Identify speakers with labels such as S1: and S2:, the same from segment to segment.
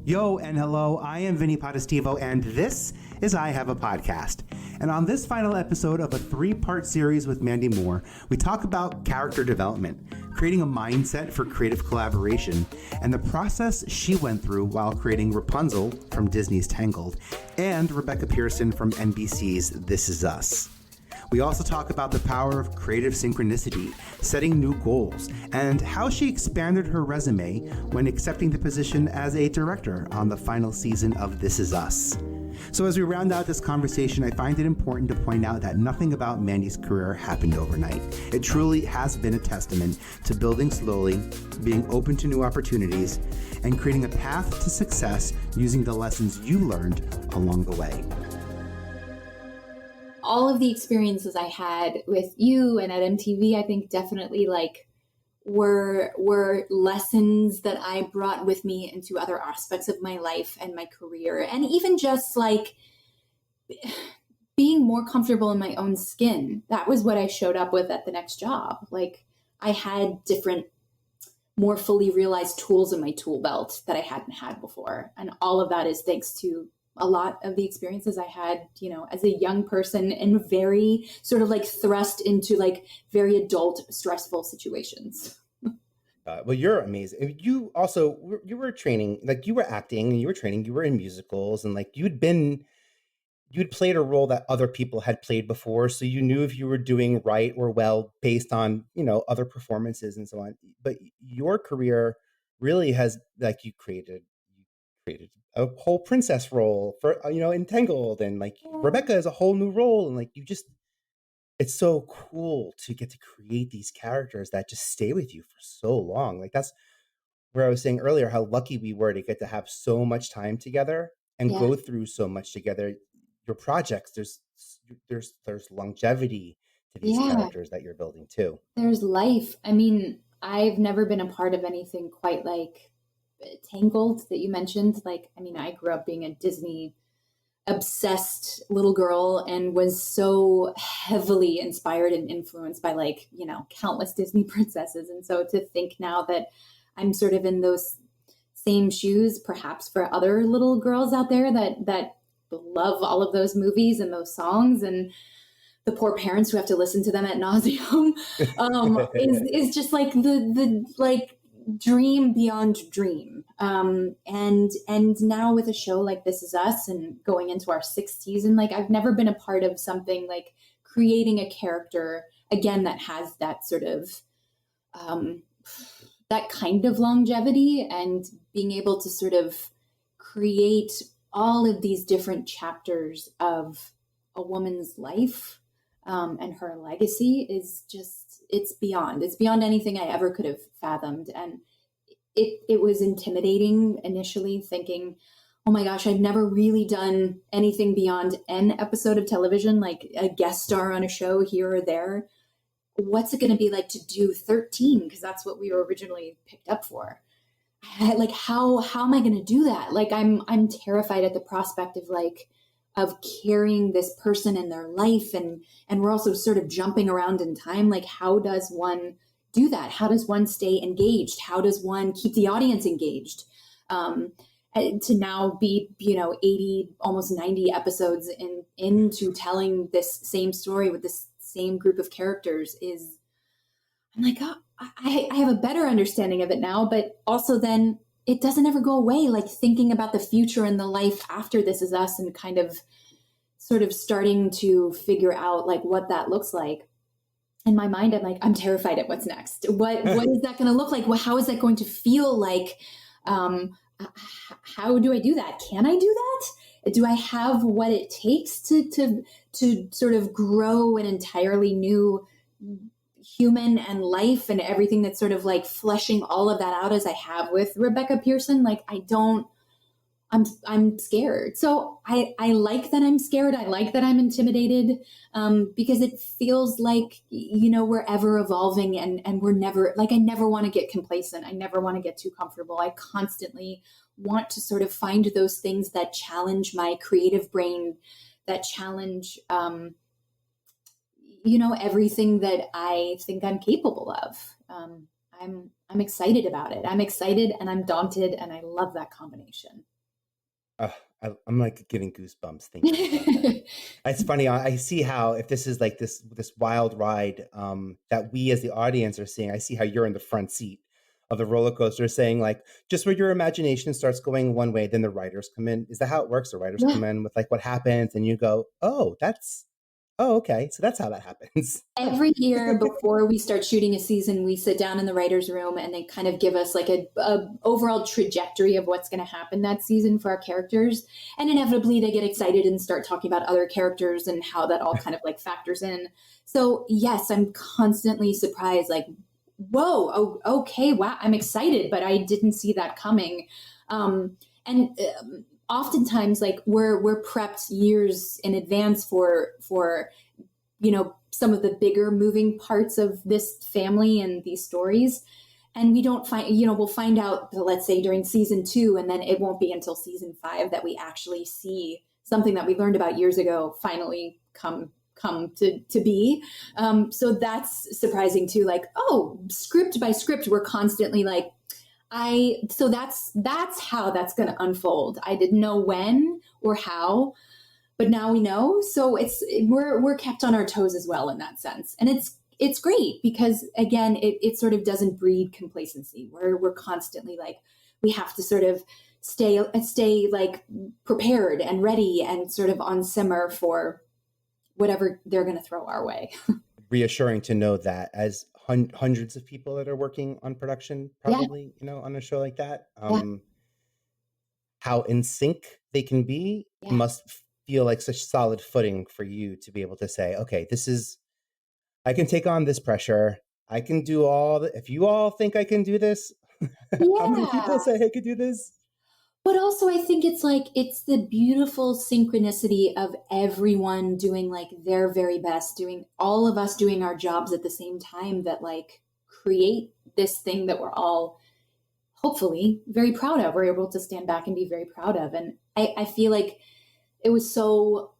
S1: Yo and hello, I am Vinny Potestivo, and this is I Have a Podcast. And on this final episode of a 3-part series with Mandy Moore, we talk about character development, creating a mindset for creative collaboration, and the process she went through while creating Rapunzel from Disney's Tangled, and Rebecca Pearson from NBC's This Is Us. We also talk about the power of creative synchronicity, setting new goals, and how she expanded her resume when accepting the position as a director on the final season of This Is Us. So as we round out this conversation, I find it important to point out that nothing about Mandy's career happened overnight. It truly has been a testament to building slowly, being open to new opportunities, and creating a path to success using the lessons you learned along the way.
S2: All of the experiences I had with you and at MTV, I think definitely were lessons that I brought with me into other aspects of my life and my career. And even just being more comfortable in my own skin. That was what I showed up with at the next job. I had different, more fully realized tools in my tool belt that I hadn't had before. And all of that is thanks to a lot of the experiences I had, as a young person and very sort of thrust into very adult, stressful situations.
S1: Well, you're amazing. You also, you were training, you were acting and you were training, you were in musicals and you'd played a role that other people had played before. So you knew if you were doing right or well based on, other performances and so on. But your career really has, you created a whole princess role for Entangled, and Rebecca is a whole new role, and it's so cool to get to create these characters that just stay with you for so long. That's where I was saying earlier how lucky we were to get to have so much time together and go through so much together. Your projects, there's longevity to these characters that you're building too.
S2: There's life. I mean, I've never been a part of anything quite like Tangled that you mentioned. I grew up being a Disney obsessed little girl and was so heavily inspired and influenced by countless Disney princesses. And so to think now that I'm sort of in those same shoes, perhaps for other little girls out there that love all of those movies and those songs, and the poor parents who have to listen to them ad nauseum, is just the dream beyond dream. And now with a show like This Is Us and going into our 6th season, I've never been a part of something creating a character again that has that sort of that kind of longevity, and being able to sort of create all of these different chapters of a woman's life and her legacy is just, it's beyond anything I ever could have fathomed. And it was intimidating initially, thinking, oh my gosh, I've never really done anything beyond an episode of television, like a guest star on a show here or there. What's it going to be like to do 13? Because that's what we were originally picked up for. How am I going to do that? I'm terrified at the prospect of carrying this person in their life, and we're also sort of jumping around in time. How does one do that? How does one stay engaged? How does one keep the audience engaged? To now be 80, almost 90 episodes into telling this same story with this same group of characters is, I'm oh, I have a better understanding of it now, but also then it doesn't ever go away. Thinking about the future and the life after This Is Us, and kind of sort of starting to figure out what that looks like. In my mind, I'm terrified at what's next. What is that going to look like? How is that going to feel like? How do I do that? Can I do that? Do I have what it takes to sort of grow an entirely new human and life and everything that's sort of fleshing all of that out as I have with Rebecca Pearson? I'm scared. So I like that I'm scared. I like that I'm intimidated, because it feels we're ever evolving, and we're never, I never want to get complacent. I never want to get too comfortable. I constantly want to sort of find those things that challenge my creative brain, that challenge, everything that I think I'm capable of. I'm excited about it. I'm excited and I'm daunted, and I love that combination.
S1: Uh, I'm like getting goosebumps thinking about that. It's funny. I see how if this is like this wild ride that we as the audience are seeing, I see how you're in the front seat of the roller coaster, saying like just where your imagination starts going one way, then the writers come in. Is that how it works? The writers
S2: Yeah.
S1: come in with like what happens, and you go, oh, okay, so that's how that happens.
S2: Every year before we start shooting a season, we sit down in the writer's room and they kind of give us like a overall trajectory of what's going to happen that season for our characters. And inevitably they get excited and start talking about other characters and how that all kind of like factors in. So yes, I'm constantly surprised, like, whoa, oh, okay, wow, I'm excited, but I didn't see that coming. And oftentimes like we're prepped years in advance for some of the bigger moving parts of this family and these stories. And we don't find, we'll find out, let's say during season 2, and then it won't be until season 5 that we actually see something that we learned about years ago finally come to be. So that's surprising too. Like, oh, script by script, we're constantly like, so that's how that's going to unfold. I didn't know when or how, but now we know. So we're kept on our toes as well in that sense, and it's great because again, it sort of doesn't breed complacency. We're constantly like we have to sort of stay like prepared and ready and sort of on simmer for whatever they're going to throw our way.
S1: Reassuring to know that as hundreds of people that are working on production,
S2: Yeah,
S1: probably on a show like that,
S2: yeah,
S1: how in sync they can be
S2: yeah.
S1: must feel like such solid footing for you to be able to say, okay, I can take on this pressure. I can do if you all think I can do this, how many people
S2: Yeah.
S1: say I could do this?
S2: But also, I think it's like, it's the beautiful synchronicity of everyone doing like their very best, doing all of us doing our jobs at the same time that like create this thing that we're all hopefully very proud of. We're able to stand back and be very proud of. And I feel like it was so,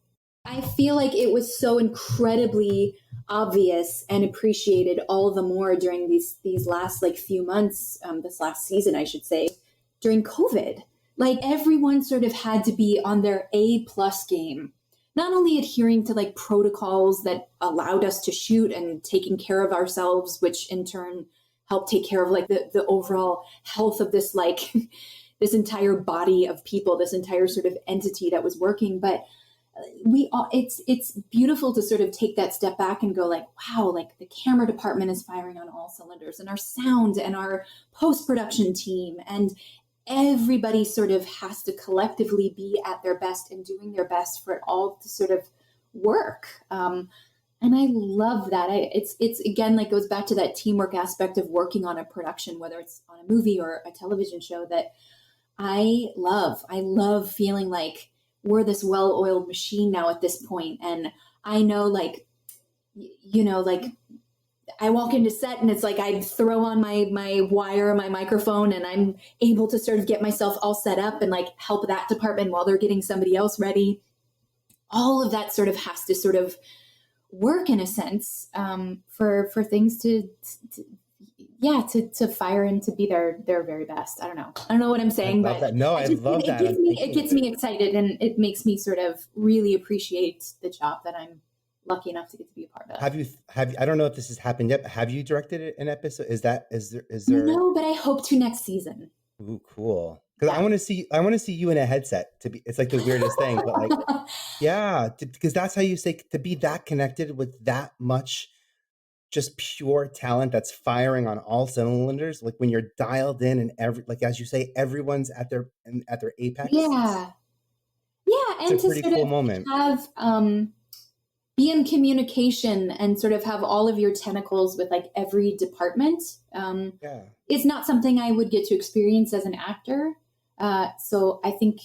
S2: I feel like it was so incredibly obvious and appreciated all the more during these last like few months, this last season, I should say, during COVID. Like everyone sort of had to be on their A+ game, not only adhering to like protocols that allowed us to shoot and taking care of ourselves, which in turn helped take care of like the overall health of this like this entire body of people, this entire sort of entity that was working, but we all it's beautiful to sort of take that step back and go like, wow, like the camera department is firing on all cylinders, and our sound and our post-production team, and everybody sort of has to collectively be at their best and doing their best for it all to sort of work. And I love that. It's again like goes back to that teamwork aspect of working on a production, whether it's on a movie or a television show, that I love. I love feeling like we're this well-oiled machine now at this point. And I know like, like I walk into set and it's like I throw on my wire, my microphone, and I'm able to sort of get myself all set up and like help that department while they're getting somebody else ready. All of that sort of has to sort of work in a sense, for things to fire and to be their very best. I don't know what I'm
S1: I
S2: saying,
S1: love
S2: but
S1: that. No, I love that.
S2: it gets me excited, and it makes me sort of really appreciate the job that I'm lucky enough to get to be a part of.
S1: I don't know if this has happened yet, but have you directed an episode? Is there
S2: No, but I hope to next season.
S1: Ooh, cool. Because
S2: Yeah.
S1: I want to see you in a headset. It's like the weirdest thing, but like, yeah, because that's how you say to be that connected with that much just pure talent that's firing on all cylinders. Like when you're dialed in and like as you say, everyone's at their apex.
S2: Yeah. Yeah,
S1: It's a
S2: and to
S1: pretty
S2: sort
S1: cool
S2: of
S1: moment.
S2: have be in communication and sort of have all of your tentacles with like every department,
S1: Yeah.
S2: is not something I would get to experience as an actor. So I think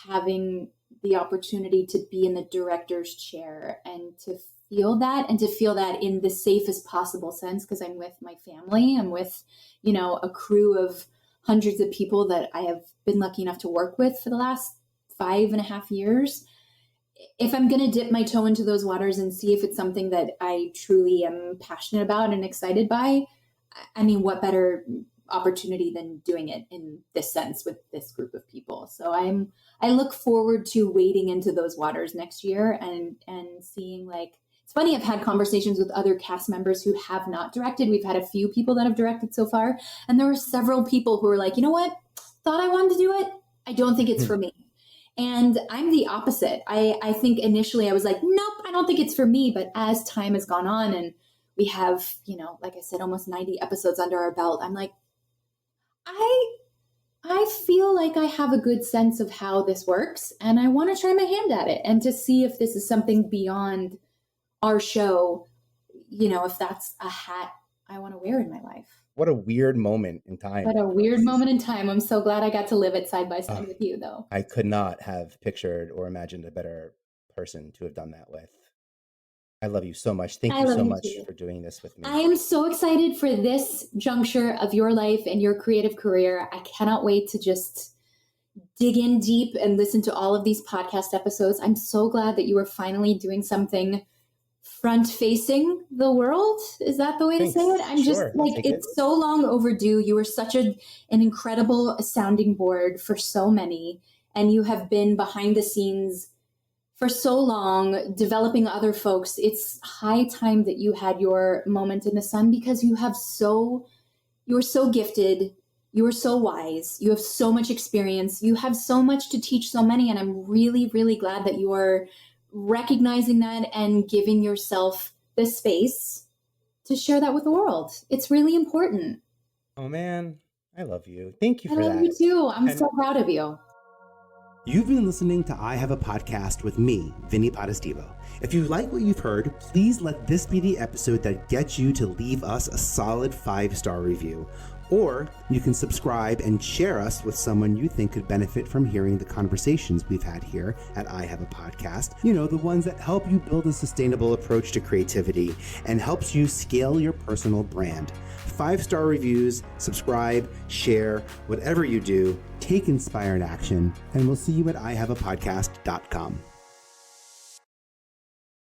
S2: having the opportunity to be in the director's chair and to feel that, and to feel that in the safest possible sense, because I'm with my family, I'm with, a crew of hundreds of people that I have been lucky enough to work with for the last 5.5 years. If I'm going to dip my toe into those waters and see if it's something that I truly am passionate about and excited by, I mean, what better opportunity than doing it in this sense with this group of people? So I I look forward to wading into those waters next year and seeing, like, it's funny, I've had conversations with other cast members who have not directed. We've had a few people that have directed so far, and there were several people who were like, you know what, thought I wanted to do it, I don't think it's for me. And I'm the opposite. I think initially I was like, nope, I don't think it's for me. But as time has gone on and we have, like I said, almost 90 episodes under our belt, I'm like, I feel like I have a good sense of how this works, and I want to try my hand at it and to see if this is something beyond our show, if that's a hat I want to wear in my life.
S1: What a weird moment in time.
S2: What a weird moment in time. I'm so glad I got to live it side by side with you, though.
S1: I could not have pictured or imagined a better person to have done that with. I love you so much. Thank you so much for doing this with me.
S2: I am so excited for this juncture of your life and your creative career. I cannot wait to just dig in deep and listen to all of these podcast episodes. I'm so glad that you are finally doing something front-facing the world. Is that the way to say it? I'm just like, it's so long overdue. You were such an incredible sounding board for so many, and you have been behind the scenes for so long, developing other folks. It's high time that you had your moment in the sun, because you are so gifted, you are so wise, you have so much experience, you have so much to teach so many, and I'm really, really glad that you are recognizing that and giving yourself the space to share that with the world. It's really important.
S1: Oh man, I love you. Thank you for that.
S2: I love you too. I'm so proud of you.
S1: You've been listening to I Have a Podcast with me, Vinny Potestivo. If you like what you've heard, please let this be the episode that gets you to leave us a solid 5-star review. Or you can subscribe and share us with someone you think could benefit from hearing the conversations we've had here at I Have a Podcast. The ones that help you build a sustainable approach to creativity and helps you scale your personal brand. 5-star reviews, subscribe, share, whatever you do, take inspired action, and we'll see you at ihaveapodcast.com.